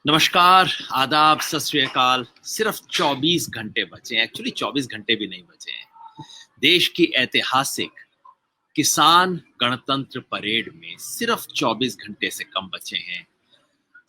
नमस्कार, आदाब, सत श्री अकाल। सिर्फ 24 घंटे बचे हैं, एक्चुअली 24 घंटे भी नहीं बचे हैं। देश की ऐतिहासिक किसान गणतंत्र परेड में सिर्फ 24 घंटे से कम बचे हैं।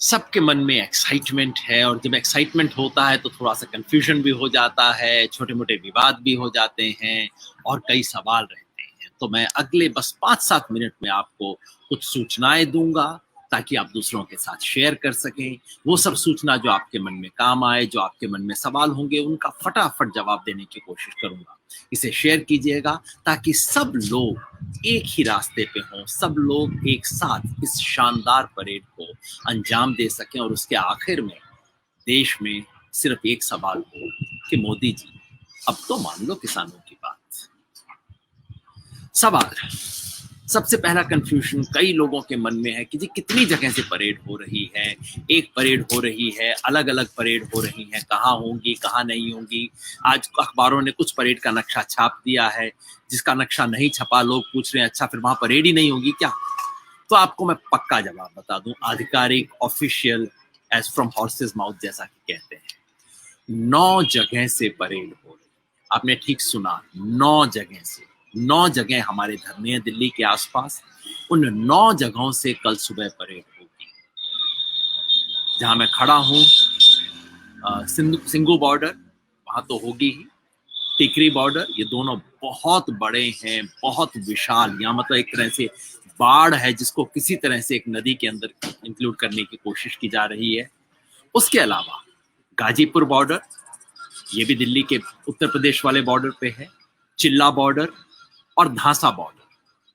सबके मन में एक्साइटमेंट है और जब एक्साइटमेंट होता है तो थोड़ा सा कंफ्यूजन भी हो जाता है, छोटे-मोटे विवाद भी हो जाते हैं और कई सवाल रहते हैं। तो मैं अगले बस 5-7 मिनट में आपको कुछ सूचनाएँ दूँगा ताकि आप दूसरों के साथ शेयर कर सकें। वो सब सूचना जो आपके मन में काम आए, जो आपके मन में सवाल होंगे, उनका फटाफट जवाब देने की कोशिश करूँगा। इसे शेयर कीजिएगा ताकि सब लोग एक ही रास्ते पे हों, सब लोग एक साथ इस शानदार परेड को अंजाम दे सकें और उसके आखिर में देश में सिर्फ एक सवाल हो कि मोदी जी, अब तो मान लो किसानों की बात। सवाल, सबसे पहला कंफ्यूजन कई लोगों के मन में है कि जी कितनी जगह से परेड हो रही है, एक परेड हो रही है, अलग-अलग परेड हो रही हैं, कहाँ होंगी, कहाँ नहीं होंगी। आज अखबारों ने कुछ परेड का नक्शा छाप दिया है, जिसका नक्शा नहीं छपा लोग पूछ रहे हैं अच्छा फिर वहाँ परेड ही नहीं होगी क्या? तो आपको मैं पक्का जवाब बता दूं, आधिकारिक, official, as from horse's mouth जैसा कि कहते हैं। 9 जगह से परेड हो रही है। आपने ठीक सुना, 9 जगह से। 9 जगह हमारे धरने हैं दिल्ली के आसपास। उन 9 जगहों से कल सुबह परेड होगी। जहां मैं खड़ा हूं, सिंगू बॉर्डर, वहां तो होगी ही। टिकरी बॉर्डर, ये दोनों बहुत बड़े हैं, बहुत विशाल। यहाँ मतलब एक तरह से बाढ़ है जिसको किसी तरह से एक नदी के अंदर इंक्लूड करने की कोशिश की जा रही है। उसके अलावा गाजीपुर बॉर्डर, ये भी दिल्ली के उत्तर प्रदेश वाले बॉर्डर पे है। चिल्ला बॉर्डर और धांसा बॉर्डर,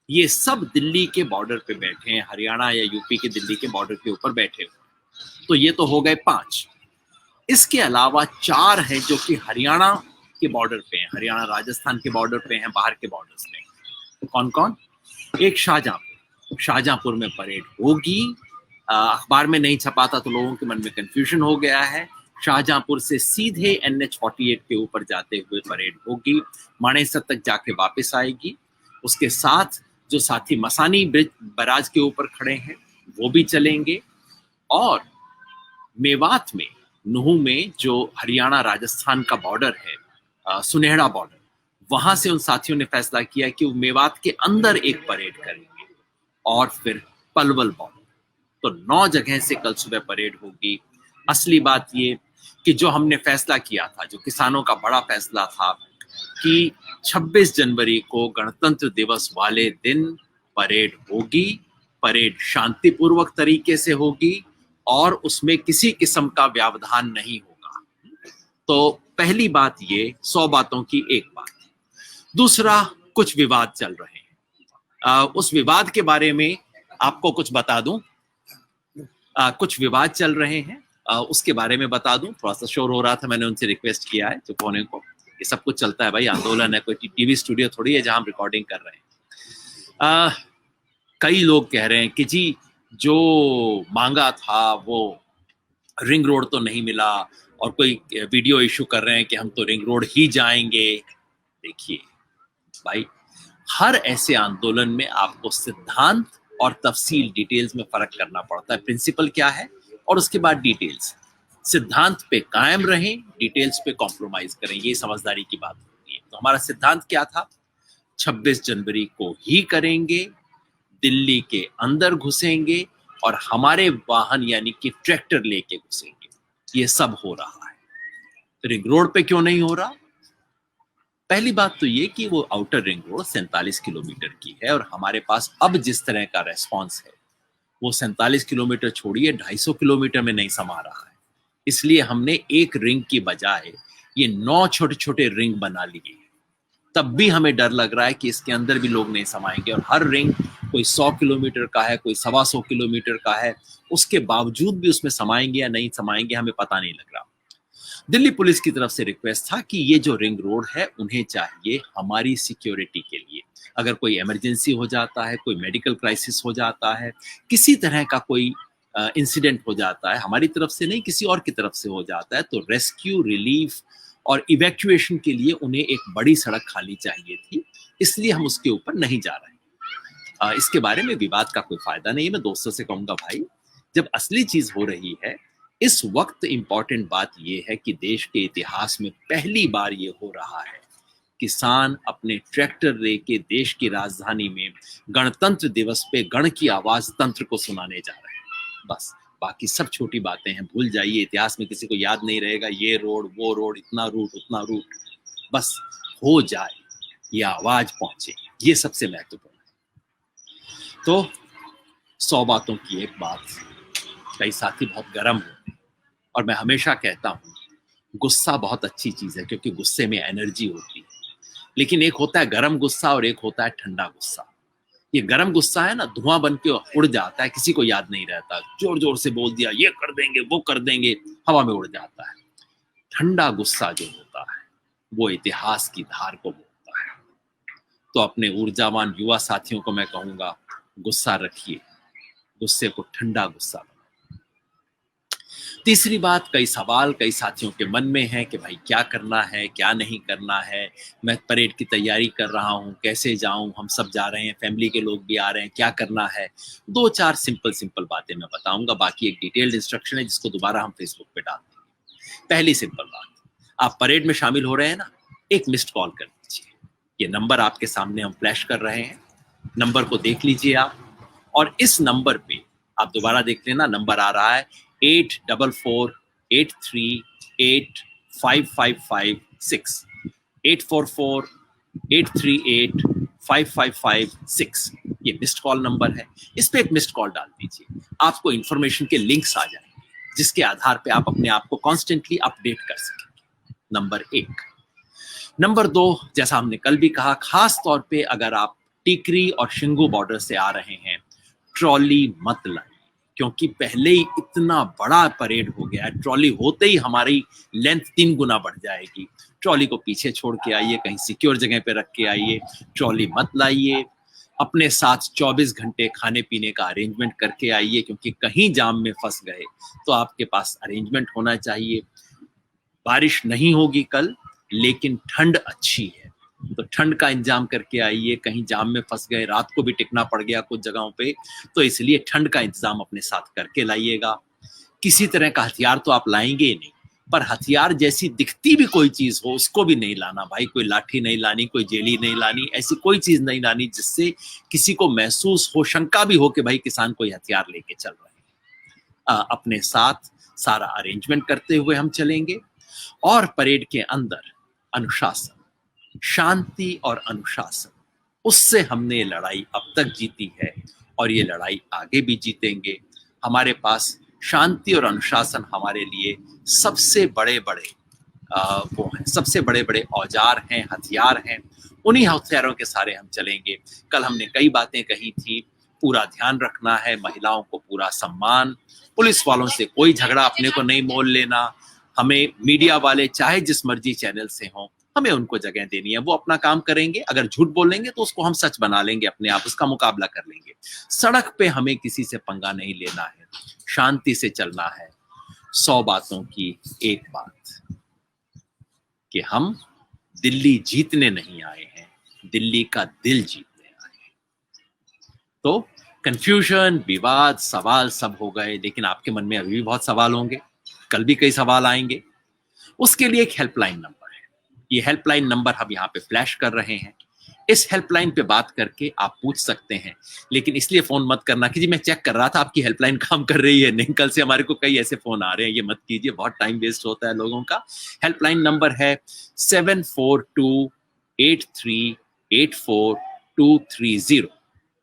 ये सब दिल्ली के बॉर्डर पे बैठे हैं, हरियाणा या यूपी के दिल्ली के बॉर्डर के ऊपर बैठे हुए। तो ये तो हो गए 5। इसके अलावा 4 हैं जो कि हरियाणा के बॉर्डर पे हैं, हरियाणा राजस्थान के बॉर्डर पे हैं, बाहर के बॉर्डर्स में। तो कौन कौन? एक शाहजहांपुर, शाहजहांपुर में परेड होगी। अखबार में नहीं छपा था तो लोगों के मन में कंफ्यूजन हो गया है। शाहजहांपुर से सीधे NH-48 के ऊपर जाते हुए परेड होगी, मानेसर तक जाके वापस आएगी। उसके साथ जो साथी मसानी ब्रिज बराज के ऊपर खड़े हैं वो भी चलेंगे और मेवात में, नुहू में जो हरियाणा राजस्थान का बॉर्डर है, सुनेहड़ा बॉर्डर, वहां से उन साथियों ने फैसला किया कि वो मेवात के अंदर एक परेड करेंगे और फिर पलवल बॉर्डर। तो 9 जगह से कल सुबह परेड होगी। असली बात ये कि जो हमने फैसला किया था, जो किसानों का बड़ा फैसला था कि 26 जनवरी को गणतंत्र दिवस वाले दिन परेड होगी, परेड शांतिपूर्वक तरीके से होगी और उसमें किसी किस्म का व्यवधान नहीं होगा। तो पहली बात ये, 100 बातों की एक बात। दूसरा, कुछ विवाद चल रहे हैं। उस विवाद के बारे में आपको कुछ बता दूं। कुछ विवाद चल रहे हैं, उसके बारे में बता दूं। थोड़ा सा शोर हो रहा था, मैंने उनसे रिक्वेस्ट किया है चुप होने को। ये सब कुछ चलता है भाई, आंदोलन है, कोई टीवी स्टूडियो थोड़ी है जहां हम रिकॉर्डिंग कर रहे हैं। कई लोग कह रहे हैं कि जी जो मांगा था वो रिंग रोड तो नहीं मिला और कोई वीडियो इशू कर रहे हैं कि हम तो रिंग रोड ही जाएंगे। देखिए भाई, हर ऐसे आंदोलन में आपको सिद्धांत और तफसील, डिटेल्स में फर्क करना पड़ता है। प्रिंसिपल क्या है और उसके बाद डिटेल्स। सिद्धांत पे कायम रहें, डिटेल्स पे कॉम्प्रोमाइज करें, ये समझदारी की बात होती है। तो हमारा सिद्धांत क्या था? 26 जनवरी को ही करेंगे, दिल्ली के अंदर घुसेंगे और हमारे वाहन यानी कि ट्रैक्टर लेके घुसेंगे। ये सब हो रहा है। रिंग रोड पे क्यों नहीं हो रहा? पहली बात तो ये कि वो आउटर रिंग रोड 47 किलोमीटर की है और हमारे पास अब जिस तरह का रेस्पॉन्स है वो 47 किलोमीटर छोड़िए 250 किलोमीटर में नहीं समा रहा है। इसलिए हमने एक रिंग की बजाय ये 9 छोटे छोटे रिंग बना लिए। तब भी हमें डर लग रहा है कि इसके अंदर भी लोग नहीं समाएंगे और हर रिंग कोई 100 किलोमीटर का है, कोई 125 किलोमीटर का है। उसके बावजूद भी उसमें समाएंगे या नहीं समाएंगे हमें पता नहीं लग रहा। दिल्ली पुलिस की तरफ से रिक्वेस्ट था कि ये जो रिंग रोड है उन्हें चाहिए हमारी सिक्योरिटी के लिए। अगर कोई इमरजेंसी हो जाता है, कोई मेडिकल क्राइसिस हो जाता है, किसी तरह का कोई इंसिडेंट हो जाता है, हमारी तरफ से नहीं किसी और की तरफ से हो जाता है, तो रेस्क्यू, रिलीफ और इवैक्यूएशन के लिए उन्हें एक बड़ी सड़क खाली चाहिए थी, इसलिए हम उसके ऊपर नहीं जा रहे। इसके बारे में विवाद का कोई फायदा नहीं है। मैं दोस्तों से कहूंगा भाई, जब असली चीज हो रही है इस वक्त, इंपॉर्टेंट बात यह है कि देश के इतिहास में पहली बार ये हो रहा है, किसान अपने ट्रैक्टर लेके देश की राजधानी में गणतंत्र दिवस पे गण की आवाज तंत्र को सुनाने जा रहे हैं। बस बाकी सब छोटी बातें हैं, भूल जाइए, इतिहास में किसी को याद नहीं रहेगा ये रोड वो रोड, इतना रूट उतना रूट, बस हो जाए, ये आवाज पहुंचे, ये सबसे महत्वपूर्ण है। तो 100 बातों की एक बात, कई साथी बहुत गर्म हो, और मैं हमेशा कहता हूं गुस्सा बहुत अच्छी चीज है क्योंकि गुस्से में एनर्जी होती है, लेकिन एक होता है गर्म गुस्सा और एक होता है ठंडा गुस्सा। ये गर्म गुस्सा है ना, धुआं बन के उड़ जाता है, किसी को याद नहीं रहता, जोर जोर से बोल दिया ये कर देंगे वो कर देंगे, हवा में उड़ जाता है। ठंडा गुस्सा जो होता है वो इतिहास की धार को बोलता है। तो अपने ऊर्जावान युवा साथियों को मैं कहूंगा, गुस्सा रखिए, गुस्से को ठंडा गुस्सा बनाइए। तीसरी बात, कई सवाल कई साथियों के मन में है कि भाई क्या करना है क्या नहीं करना है, मैं परेड की तैयारी कर रहा हूँ, कैसे जाऊं, हम सब जा रहे हैं, फैमिली के लोग भी आ रहे हैं, क्या करना है। 2-4 सिंपल बातें मैं बताऊंगा, बाकी एक डिटेल्ड इंस्ट्रक्शन है जिसको दोबारा हम फेसबुक पे डाल देंगे। पहली सिंपल बात, आप परेड में शामिल हो रहे हैं ना, एक मिस्ड कॉल कर दीजिए। ये नंबर आपके सामने हम फ्लैश कर रहे हैं, नंबर को देख लीजिए आप, और इस नंबर पे आप दोबारा देख लेना, नंबर आ रहा है 8448385556, 844-838-5556, ये मिस्ड कॉल नंबर है। इस पे एक मिस्ड कॉल डाल दीजिए, आपको इंफॉर्मेशन के लिंक्स आ जाएंगे जिसके आधार पे आप अपने आप को कॉन्स्टेंटली अपडेट कर सकेंगे। नंबर 1। नंबर 2, जैसा हमने कल भी कहा, खास तौर पे अगर आप टिकरी और शिंगू बॉर्डर से आ रहे हैं, ट्रॉली मत लाइए, क्योंकि पहले ही इतना बड़ा परेड हो गया है, ट्रॉली होते ही हमारी लेंथ 3 गुना बढ़ जाएगी। ट्रॉली को पीछे छोड़ के आइए, कहीं सिक्योर जगह पे रख के आइए, ट्रॉली मत लाइए। अपने साथ 24 घंटे खाने पीने का अरेंजमेंट करके आइए, क्योंकि कहीं जाम में फंस गए तो आपके पास अरेंजमेंट होना चाहिए। बारिश नहीं होगी कल, लेकिन ठंड अच्छी है, तो ठंड का इंतजाम करके आइए। कहीं जाम में फंस गए, रात को भी टिकना पड़ गया कुछ जगहों पे, तो इसलिए ठंड का इंतजाम अपने साथ करके लाइएगा। किसी तरह का हथियार तो आप लाएंगे ही नहीं, पर हथियार जैसी दिखती भी कोई चीज हो उसको भी नहीं लाना भाई। कोई लाठी नहीं लानी, कोई जेली नहीं लानी, ऐसी कोई चीज नहीं लानी जिससे किसी को महसूस हो, शंका भी हो कि भाई किसान कोई हथियार लेके चल रहे हैं। अपने साथ सारा अरेंजमेंट करते हुए हम चलेंगे। और परेड के अंदर अनुशासन, शांति और अनुशासन, उससे हमने ये लड़ाई अब तक जीती है और ये लड़ाई आगे भी जीतेंगे। हमारे पास शांति और अनुशासन हमारे लिए सबसे बड़े बड़े वो हैं, सबसे बड़े बड़े औजार हैं, हथियार हैं। उन्हीं हथियारों के सारे हम चलेंगे। कल हमने कई बातें कही थी, पूरा ध्यान रखना है, महिलाओं को पूरा सम्मान, पुलिस वालों से कोई झगड़ा अपने को नहीं मोल लेना। हमें मीडिया वाले चाहे जिस मर्जी चैनल से हों, हमें उनको जगह देनी है, वो अपना काम करेंगे। अगर झूठ बोलेंगे तो उसको हम सच बना लेंगे, अपने आप उसका मुकाबला कर लेंगे। सड़क पे हमें किसी से पंगा नहीं लेना है, शांति से चलना है। 100 बातों की एक बात कि हम दिल्ली जीतने नहीं आए हैं, दिल्ली का दिल जीतने आए हैं। तो कंफ्यूजन, विवाद, सवाल सब हो गए, लेकिन आपके मन में अभी भी बहुत सवाल होंगे, कल भी कई सवाल आएंगे। उसके लिए एक हेल्पलाइन नंबर है, ये हेल्पलाइन नंबर हम यहाँ पे फ्लैश कर रहे हैं। इस हेल्पलाइन पे बात करके आप पूछ सकते हैं, लेकिन इसलिए फोन मत करना कि जी मैं चेक कर रहा था आपकी हेल्पलाइन काम कर रही है नहीं, कल से हमारे को कई ऐसे फोन आ रहे हैं, ये मत कीजिए, बहुत टाइम वेस्ट होता है लोगों का। हेल्पलाइन नंबर है 7428384230।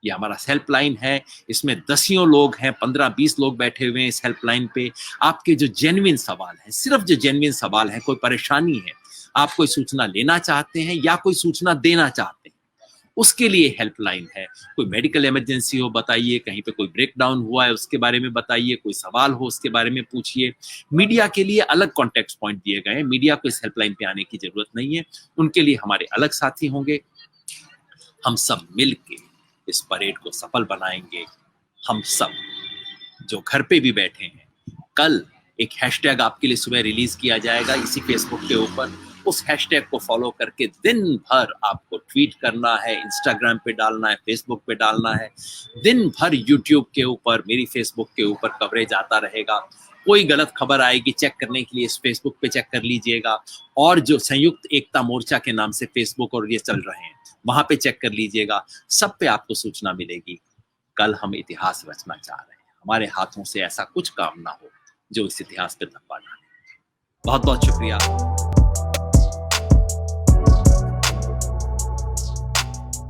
ये हमारा हेल्पलाइन है, इसमें दसियों लोग हैं, 15-20 लोग बैठे हुए हैं इस हेल्पलाइन पे। आपके जो जेन्युइन सवाल हैं, सिर्फ जो जेन्युइन सवाल हैं, कोई परेशानी है, आप कोई सूचना लेना चाहते हैं या कोई सूचना देना चाहते हैं, उसके लिए हेल्पलाइन है। कोई मेडिकल इमरजेंसी हो बताइए, कहीं पे कोई ब्रेकडाउन हुआ है उसके बारे में बताइए, कोई सवाल हो उसके बारे में पूछिए। मीडिया के लिए अलग कॉन्टेक्ट पॉइंट दिए गए हैं, मीडिया को इस हेल्पलाइन पे आने की जरूरत नहीं है, उनके लिए हमारे अलग साथी होंगे। हम सब मिलके इस परेड को सफल बनाएंगे। हम सब जो घर पे भी बैठे हैं, कल एक हैशटैग आपके लिए सुबह रिलीज किया जाएगा इसी फेसबुक के ऊपर, उस हैशटैग को फॉलो करके दिन भर आपको ट्वीट करना है, इंस्टाग्राम पे डालना है, फेसबुक पे डालना है। दिन भर यूट्यूब के ऊपर, मेरी फेसबुक के ऊपर कवरेज आता रहेगा। कोई गलत खबर आएगी चेक करने के लिए इस फेसबुक पे चेक कर लीजिएगा, और जो संयुक्त एकता मोर्चा के नाम से फेसबुक और ये चल रहे हैं वहां पे चेक कर लीजिएगा। सब पे आपको सूचना मिलेगी। कल हम इतिहास रचना चाह रहे हैं, हमारे हाथों से ऐसा कुछ काम ना हो जो इस इतिहास पे धब्बा डाले। बहुत बहुत शुक्रिया।